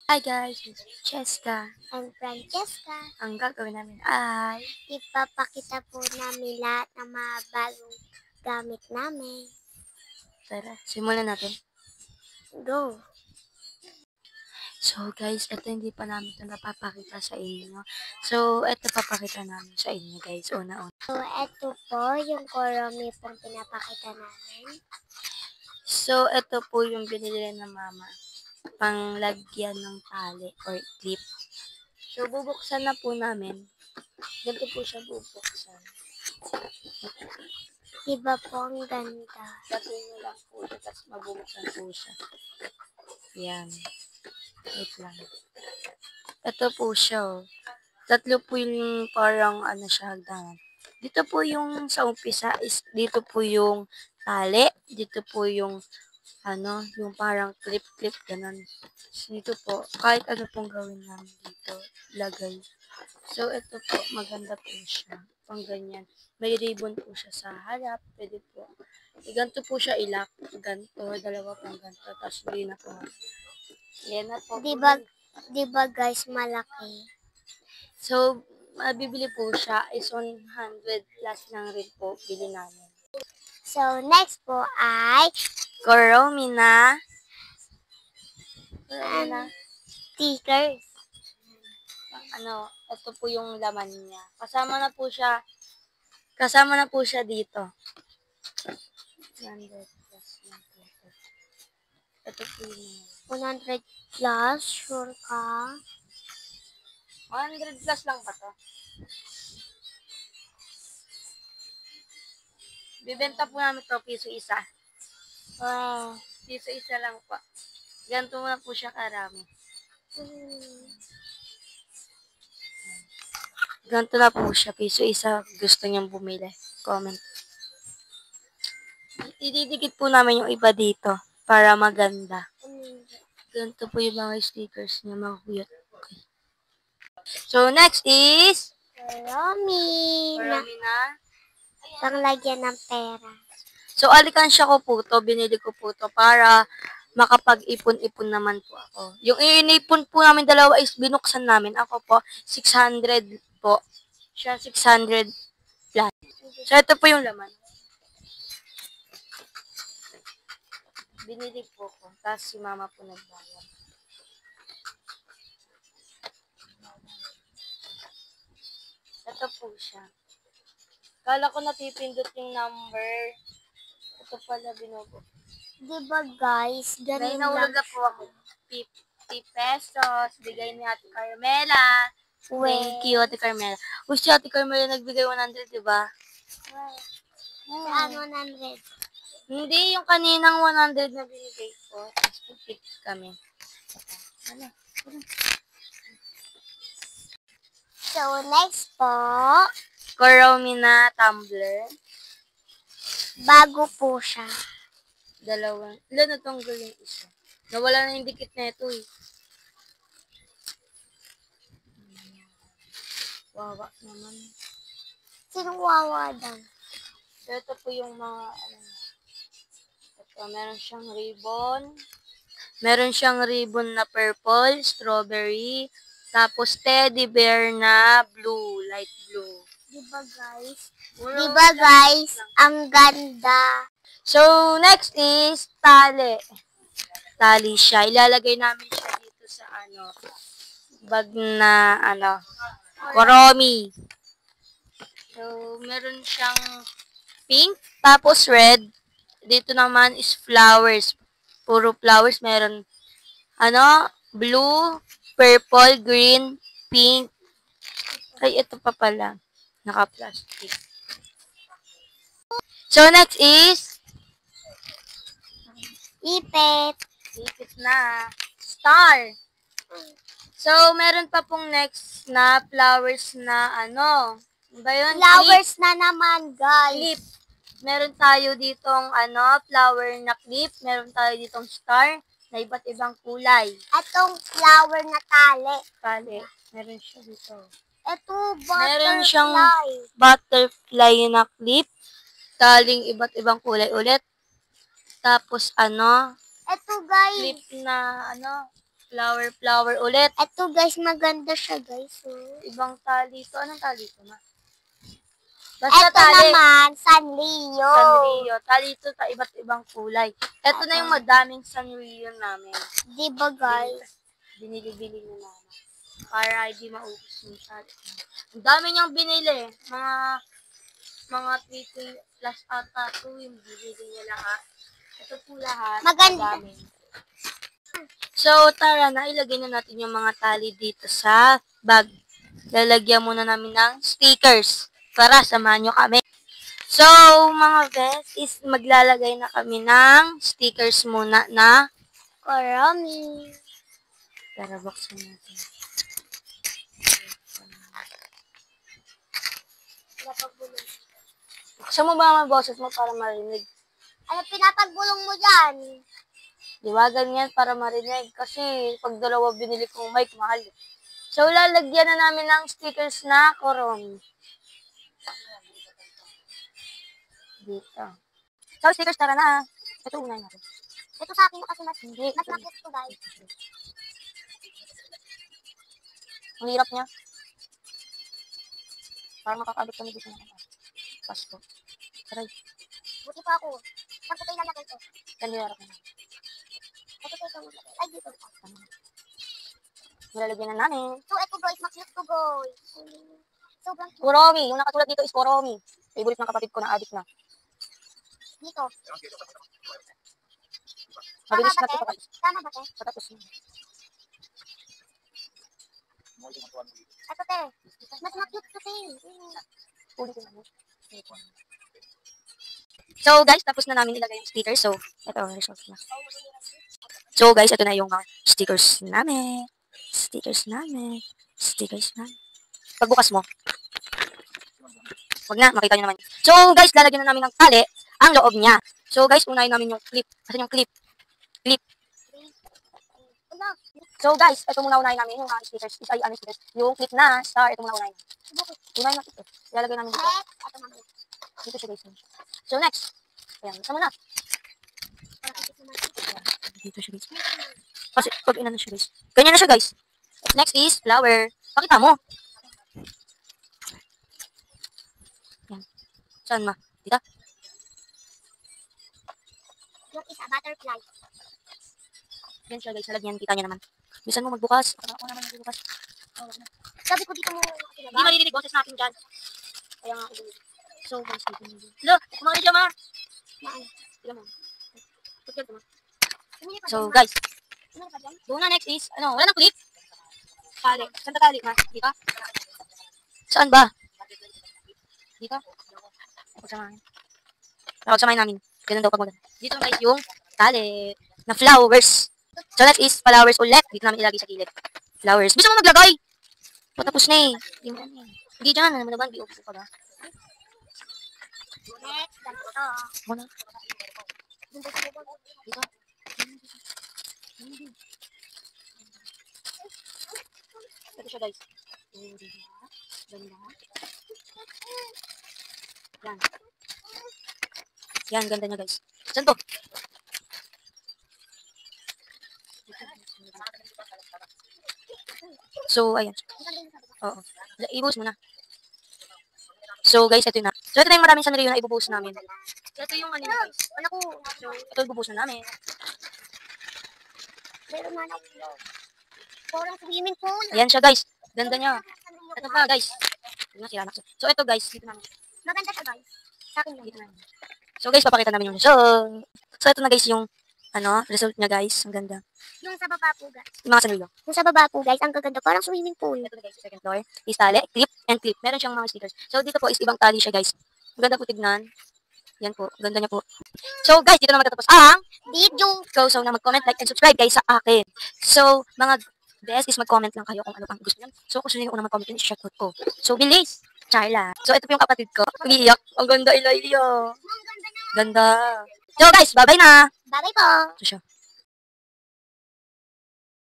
Hi guys, it's Cheska. I'm Francesca. Ang gagawin namin ay Ipapakita po namin lahat ng mga bagong gamit namin. tara, simulan natin. Go! So guys, ito hindi pa namin ito napapakita sa inyo. So, ito papakita namin sa inyo guys, una-una. So, eto po yung koromi pong pinapakita namin. So, ito po yung binili ng mama. Panglagyan ng tali or clip. So, bubuksan na po namin. Ganito po siya bubuksan. Diba po ang ganda? Lagyan nyo lang po siya, tapos mabubuksan po siya. Yan. Wait lang. Ito po siya, oh. Tatlo po yung parang ano siya, hagdanan. Dito po yung sa umpisa is dito po yung tali, dito po yung ano, yung parang clip-clip ganun. Dito po, kahit ano pong gawin namin dito, lagay. So, ito po, maganda po siya. Pang ganyan. May ribbon po siya sa harap. Pwede po. Ganito po siya ilak. Ganito, dalawa pong ganito. Tapos hindi na po. Yan na po. Diba guys, malaki? So, mabibili po siya is 100 plus lang rin po bili namin. So, next po ay Coromina. stickers. Ano, ito po yung laman niya. Kasama na po siya dito. 100 plus lang po. Ito po yung 100 plus, sure ka? 100 plus lang pa to. Bibenta po namin to piso isa. Wow. Piso isa lang po. Ganito na po siya karami. Ganito na po siya. Piso isa. Gusto niyang bumili. Comment. Ididikit po namin yung iba dito para maganda. Ganito po yung mga stickers niya. Mga cute. Okay. So, next is Koromi. Coromina. Panglagyan ng pera. So, alikansya ko po to. Binili ko po to para makapag-ipon-ipon naman po ako. Yung inipon po namin dalawa is binuksan namin. Ako po, 600 po. Siya 600 plus. So, ito po yung laman. Binili po ko. Tapos si mama po nagbayad. Ito po siya. Kala ko napipindot yung number. Ito pala binubo. Diba guys, May ganun nahulog lang. na po ako. 50 pesos. Bigay ni Ate Carmela. Thank you, Ate Carmela. Uy, si Ate Carmela nagbigay 100, diba? Saan 100? Hindi, yung kaninang 100 na binigay ko. Tapos pipit kami. Ano? So, next po, Coromina tumbler. bago po siya. Dalawang. Ilan natanggal yung isa? Nawala na yung dikit na ito eh. Wawa naman. Sinong wawa daw? So, ito po yung mga, ano na. Ito, meron siyang ribbon. Meron siyang ribbon na purple, strawberry. Tapos, teddy bear na blue, light blue. Diba guys? Diba guys? Ang ganda. So, next is tali. Tali siya. Ilalagay namin siya dito sa ano, bag na ano, koromi. So, meron siyang pink, tapos red. Dito naman is flowers. Puro flowers. Meron, ano, blue, purple, green, pink. Ay, ito pa pala. Naka-plastic. So, next is Ipit. ipit na. Star. So, meron pa pong next na flowers na ano. Ano ba yun? Flowers na naman guys. Clip. Meron tayo ditong ano, flower na clip. Meron tayo ditong star na iba't ibang kulay. Itong flower na tali. Tali. Meron siya dito. Ito, Meron butterfly. siyang butterfly na clip. Taling iba't ibang kulay ulit. Tapos ano, Ito guys. clip na ano, Flower ulit. Ito guys, maganda siya guys. Ibang tali to. Anong tali to, ma? Basta Ito tali. naman, Sanrio. Sanrio. Tali to sa iba't ibang kulay. Ito na yung madaming Sanrio namin. Diba guys? Binili-bili na namin. Para hindi maubos yung tali. Ang dami niyang binili. Mga 3 plus ata ito yung binili niya lahat. Ito po lahat. Maganda. Madami. So, tara na. Ilagay na natin yung mga tali dito sa bag. Lalagyan muna namin ng stickers. Tara, samahan nyo kami. So, mga best, is maglalagay na kami ng stickers muna na Karami. tara, buksan natin. Buksan mo ba ang boses mo para marinig? Ano pinapagbulong mo dyan? Liwagan yan para marinig. Kasi pag dalawa binili kong mic, mahal. So, lalagyan na namin ng stickers na koron. Dito. So, stickers, tara na. Ito, unahin natin. Ito sa akin kasi mas Hindi. nakit to guys. Ang hirap niya. Parang makakabot kami dito na. Pasko. Aray, Buti pa ako. Saan ko tayo lalagay ito? yan yung harap na. Ito tayo lalagay. Ay, dito. Nilalagyan na namin. So, ito guys, mag-cute to guys. Sobrang cute. Kuromi. Yung nakatulad dito is Kuromi. Favorite ng kapatid ko na addict na. Dito. Mabilis Tama na ba, ito te? patapos. Tama ba, te? Patapos na. Ito, te. Mas mag-cute to, te. Ulitin namin. So guys, tapos na namin ilagay yung stickers. So, ito, result na. So guys, ito na yung stickers namin. Stickers namin. Stickers namin. Pagbukas mo. Wag na, makita nyo naman. So guys, lalagyan na namin ng tali ang loob niya. So guys, unahin namin yung clip. Kasi yung clip. Clip. Ano? So guys, ito muna unahin namin yung stickers. Ay, ano stickers? Yung clip na star, ito muna unahin. Unahin natin ito. Ilalagay namin dito. Next. Ito naman. Dito siya guys. So next. Ayan, ito muna. Dito siya guys. Kasi pag ina na siya guys. Ganyan na siya guys. Next is flower. Pakita mo. Yan. Saan ma? Dito? Yung isa, butterfly. Yan siya guys. Lalagyan. Kita niya naman. Bisan mo magbukas. Ako naman magbukas. Sabi ko dito mo. Hindi maririnig boses natin dyan. Kaya nga ako. So guys, dito na dito. Lo! Kumain siya ma! Tignan mo. Tignan mo. So guys, doon na next is, ano, wala nang clip. Tali. Saan ta tali ma? Dito? Saan ba? Dito? Pagsamahin. Pagsamahin namin. Ganun daw pag maganda. Dito guys yung tali na flowers. So next is flowers ulit. Dito namin ilagay sa gilid. Flowers. Bisa mo maglagay? Patapos na eh. Hindi dyan. Ano naman? B.O.P. pa ba? Next, ganito. Wala. Dito sa bubog. Dito. Ito siya guys. Ganda. Yan. Yan, ganda niya guys. Saan to? So, ayan. Oo. Ibuhos mo na. So, guys, ito na. So, ito na yung maraming sanrio na ibubuhos namin. Ito yung ano guys. Anak ko. So, ito ibubuhos na namin. Meron na ako. Parang swimming pool. Ayan siya guys. Ganda niya. Ito pa guys. Ito na sila. So, ito guys. Dito namin. Maganda siya guys. Sa akin lang. Dito namin. So, guys, papakita namin yung result. So, ito na guys yung result niya guys. Ang ganda. Yung sa baba po guys. Yung mga sanrio. Yung sa baba po guys, ang gaganda. Parang swimming pool. Ito na guys, second floor. Is tali, clip, and clip. Meron siyang mga stickers. So, dito po is ibang tali siya guys. Ang ganda po tignan. Yan po. Ganda niya po. So, guys, dito na magtatapos ang Video. So, na mag-comment, like, and subscribe guys sa akin. So, mga best is mag-comment lang kayo kung ano pang gusto niyo. So, kung sino yung unang mag-comment yun, is-shoutout ko. So, bilis! Charla. So, ito po yung kapatid ko. Umiiyak. Ang ganda, Ilaylia. Ang ganda na. Ganda. So, guys, bye-bye na. Bye-bye po. So, siya.